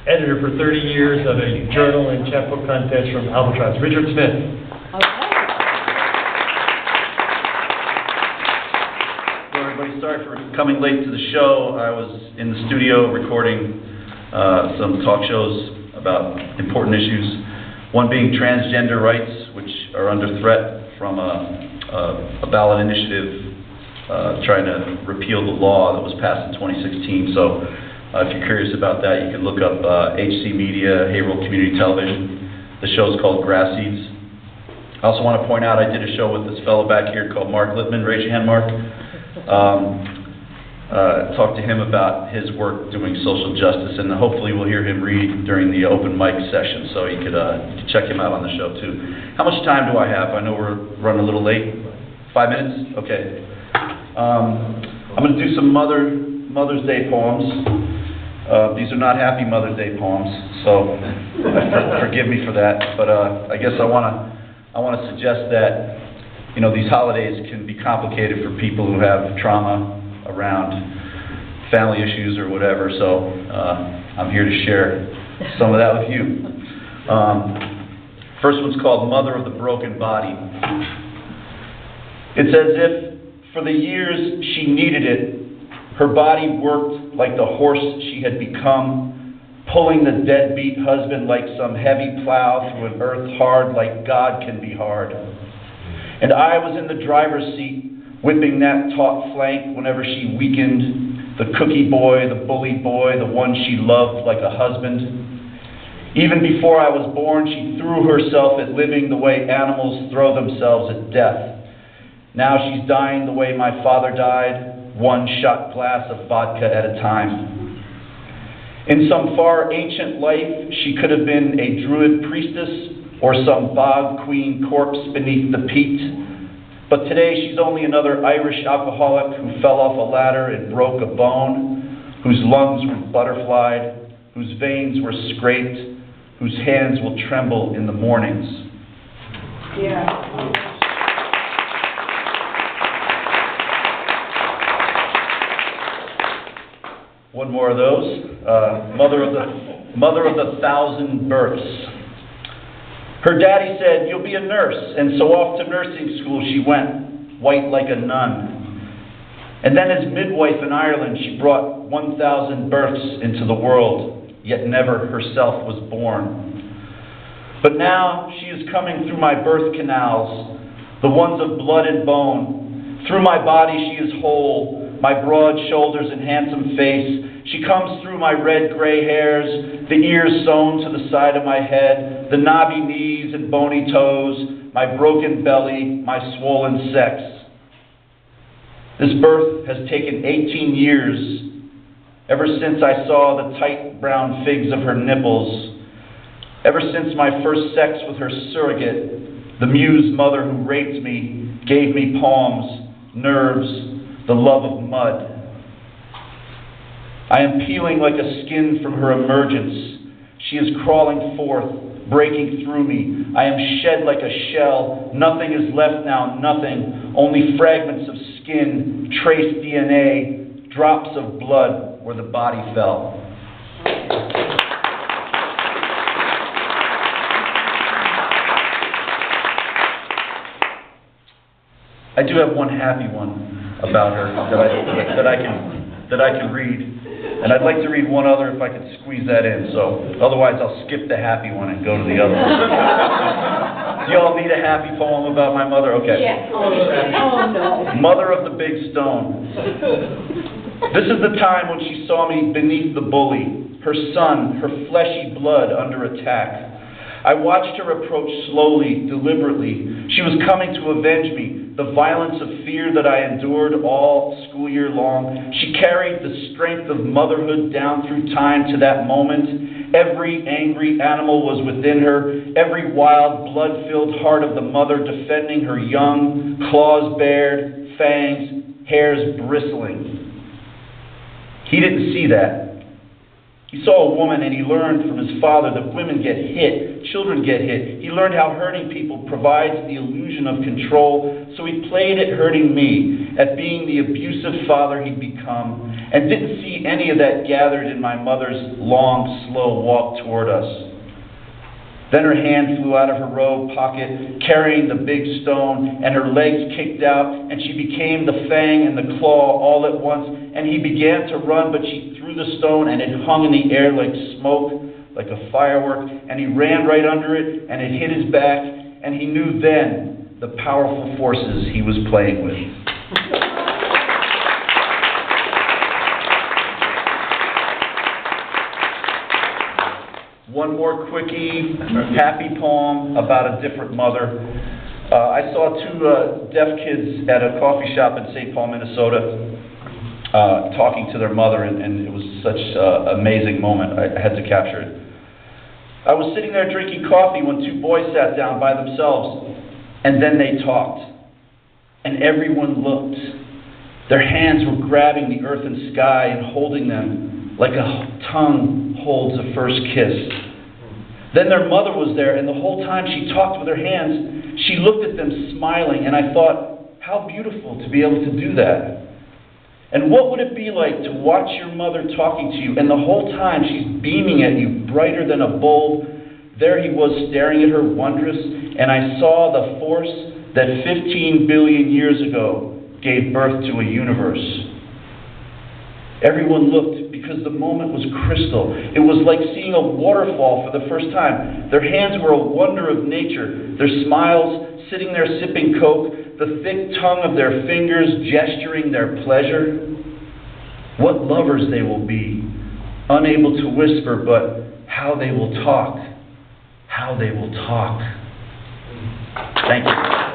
editor for 30 years of a journal and chapbook contest from Albatross. Richard Smith. So everybody, sorry for coming late to the show. I was in the studio recording some talk shows about important issues. One being transgender rights, which are under threat from a ballot initiative trying to repeal the law that was passed in 2016. So if you're curious about that, you can look up HC Media, Haverhill Community Television. The show's called Grass Seeds. I also want to point out I did a show with this fellow back here called Mark Littman. Raise your hand, Mark. Talk to him about his work doing social justice, and hopefully we'll hear him read during the open mic session, so you could check him out on the show too. How much time do I have? I know we're running a little late. 5 minutes? Okay. I'm going to do some Mother's Day poems. These are not happy Mother's Day poems, so forgive me for that. But I guess I want to suggest that these holidays can be complicated for people who have trauma around family issues or whatever, so I'm here to share some of that with you. First one's called Mother of the Broken Body. It's as if for the years she needed it, her body worked like the horse she had become, pulling the deadbeat husband like some heavy plow through an earth hard like God can be hard. And I was in the driver's seat, whipping that taut flank whenever she weakened, the cookie boy, the bully boy, the one she loved like a husband. Even before I was born, she threw herself at living the way animals throw themselves at death. Now she's dying the way my father died, one shot glass of vodka at a time. In some far ancient life, she could have been a druid priestess or some bog queen corpse beneath the peat. But today she's only another Irish alcoholic who fell off a ladder and broke a bone, whose lungs were butterflied, whose veins were scraped, whose hands will tremble in the mornings. Yeah. One more of those. Mother of the thousand births. Her daddy said, "You'll be a nurse," and so off to nursing school she went, white like a nun. And then as midwife in Ireland, she brought 1,000 births into the world, yet never herself was born. But now she is coming through my birth canals, the ones of blood and bone. Through my body she is whole, my broad shoulders and handsome face. She comes through my red-gray hairs, the ears sewn to the side of my head, the knobby knees and bony toes, my broken belly, my swollen sex. This birth has taken 18 years, ever since I saw the tight brown figs of her nipples, ever since my first sex with her surrogate, the muse mother who raped me, gave me poems, nerves, the love of mud. I am peeling like a skin from her emergence. She is crawling forth, breaking through me. I am shed like a shell. Nothing is left now, nothing. Only fragments of skin, trace DNA, drops of blood where the body fell. I do have one happy one about her that I can read. And I'd like to read one other if I could squeeze that in. So otherwise I'll skip the happy one and go to the other one. Do you all need a happy poem about my mother? Okay. Yeah. Oh, no. Mother of the Big Stone. This is the time when she saw me beneath the bully, her son, her fleshy blood under attack. I watched her approach slowly, deliberately. She was coming to avenge me, the violence of fear that I endured all school year long. She carried the strength of motherhood down through time to that moment. Every angry animal was within her, every wild, blood-filled heart of the mother defending her young, claws bared, fangs, hairs bristling. He didn't see that. He saw a woman and he learned from his father that women get hit, children get hit. He learned how hurting people provides the illusion of control, so he played at hurting me, at being the abusive father he'd become. and didn't see any of that gathered in my mother's long, slow walk toward us. Then her hand flew out of her robe pocket, carrying the big stone, and her legs kicked out, and she became the fang and the claw all at once, and he began to run, but she threw the stone, and it hung in the air like smoke, like a firework, and he ran right under it, and it hit his back, and he knew then the powerful forces he was playing with. One more quickie, happy poem about a different mother. I saw two deaf kids at a coffee shop in St. Paul, Minnesota, talking to their mother, and it was such an amazing moment. I had to capture it. I was sitting there drinking coffee when two boys sat down by themselves, and then they talked, and everyone looked. Their hands were grabbing the earth and sky and holding them like a tongue holds a first kiss. Then their mother was there, and the whole time she talked with her hands, she looked at them smiling, and I thought, how beautiful to be able to do that. And what would it be like to watch your mother talking to you, and the whole time she's beaming at you, brighter than a bulb. There he was staring at her, wondrous, and I saw the force that 15 billion years ago gave birth to a universe. Everyone looked because the moment was crystal. It was like seeing a waterfall for the first time. Their hands were a wonder of nature. Their smiles, sitting there sipping Coke, the thick tongue of their fingers gesturing their pleasure. What lovers they will be, unable to whisper, but how they will talk. How they will talk. Thank you.